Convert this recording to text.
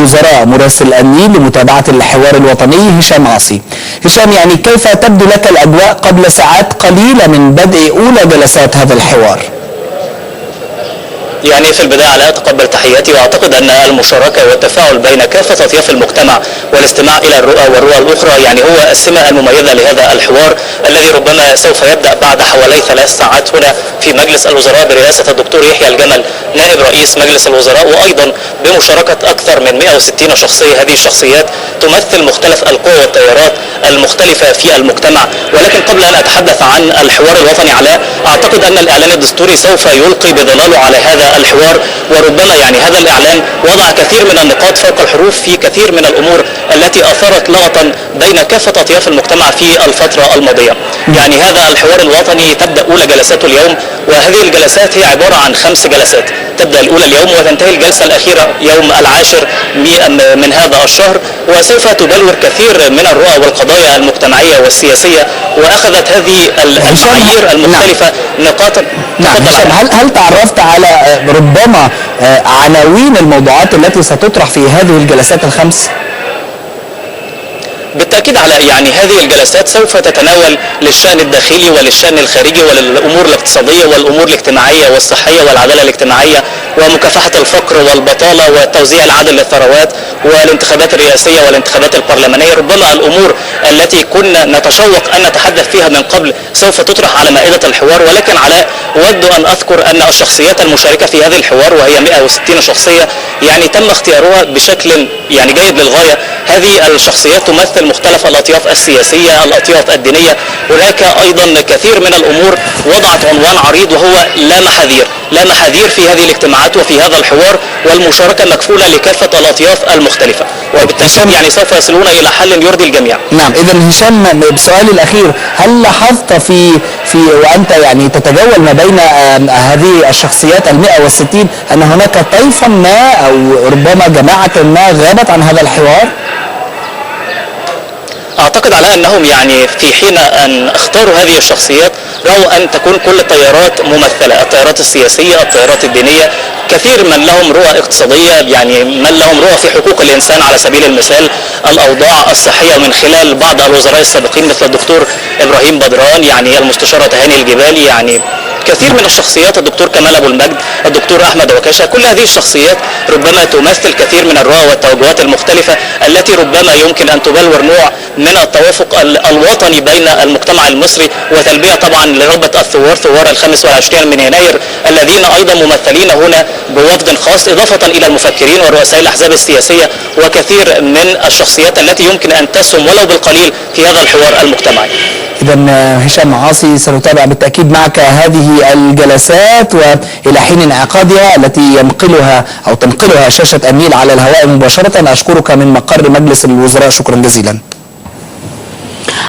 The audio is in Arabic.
الوزراء مراسل النيل لمتابعة الحوار الوطني هشام عاصي. هشام، يعني كيف تبدو لك الأجواء قبل ساعات قليلة من بدء أولى جلسات هذا الحوار؟ يعني في البداية على أتقبل تحياتي، وأعتقد أن المشاركة والتفاعل بين كافة أطياف المجتمع والاستماع إلى الرؤى والرؤى الأخرى يعني هو السمة المميزة لهذا الحوار الذي ربما سوف يبدأ بعد حوالي 3 ساعات هنا في مجلس الوزراء برئاسة الدكتور يحيى الجمل نائب رئيس مجلس الوزراء، وأيضا بمشاركة أكثر من 160 شخصية. هذه الشخصيات تمثل مختلف القوى والتيارات المختلفة في المجتمع. ولكن قبل أن أتحدث عن الحوار الوطني علاء، أعتقد أن الإعلان الدستوري سوف يلقي بظلاله على هذا الحوار، وربما يعني هذا الإعلان وضع كثير من النقاط فوق الحروف في كثير من الأمور التي أثارت لغطا بين كافة أطياف المجتمع في الفترة الماضية. يعني هذا الحوار الوطني تبدأ أولى جلساته اليوم، وهذه الجلسات هي عبارة عن 5 جلسات. تبدأ الأولى اليوم وتنتهي الجلسة الأخيرة يوم 10 من هذا الشهر، وسوف تبلور كثير من الرؤى والقضايا المجتمعية والسياسية، وأخذت هذه المعايير المختلفة نقاطا. هل تعرفت على ربما عناوين الموضوعات التي ستطرح في هذه الجلسات ال5؟ بالتأكيد على يعني هذه الجلسات سوف تتناول للشأن الداخلي وللشأن الخارجي وللأمور الاقتصادية والأمور الاجتماعية والصحية والعدالة الاجتماعية ومكافحة الفقر والبطالة وتوزيع العدل للثروات والانتخابات الرئاسية والانتخابات البرلمانية. ربما الأمور التي كنا نتشوق أن نتحدث فيها من قبل سوف تطرح على مائدة الحوار. ولكن علاء، أود أن أذكر أن الشخصيات المشاركة في هذا الحوار وهي 160 شخصية يعني تم اختيارها بشكل يعني جيد للغاية. هذه الشخصيات تمثل مختلف الأطياف السياسية، الأطياف الدينية. هناك أيضا كثير من الأمور وضعت عنوان عريض وهو لا محاذير، لا محاذير في هذه الاجتماعات وفي هذا الحوار، والمشاركة مكفولة لكافة الأطياف المختلفة، وبالتالي يعني سوف يصلون إلى حل يرضي الجميع. نعم، إذا هشام بسؤالي الأخير، هل لاحظت في وأنت يعني تتجول ما بين هذه الشخصيات 160 أن هناك طيفا ما أو ربما جماعة ما غابت عن هذا الحوار؟ أعتقد على أنهم يعني في حين أن اختاروا هذه الشخصيات رأوا أن تكون كل التيارات ممثلة، التيارات السياسية، التيارات الدينية، كثير من لهم رؤى اقتصادية، يعني من لهم رؤى في حقوق الإنسان على سبيل المثال، الأوضاع الصحية من خلال بعض الوزراء السابقين مثل الدكتور إبراهيم بدران، يعني المستشارة تهاني الجبالي، يعني كثير من الشخصيات، الدكتور كمال أبو المجد، الدكتور أحمد عكاشة. كل هذه الشخصيات ربما تمثل كثير من الرؤى والتوجهات المختلفة التي ربما يمكن أن تبلور نوع من التوافق الوطني بين المجتمع المصري، وتلبية طبعا لرغبة الثوار، ثوار 25 من يناير الذين أيضا ممثلين هنا بوفد خاص، إضافة إلى المفكرين ورؤساء الأحزاب السياسية وكثير من الشخصيات التي يمكن أن تسهم ولو بالقليل في هذا الحوار المجتمعي. إذا هشام عاصي، سنتابع بالتأكيد معك هذه الجلسات وإلى حين انعقادها التي تنقلها شاشة النيل على الهواء مباشرة. أشكرك من مقر مجلس الوزراء، شكرا جزيلا.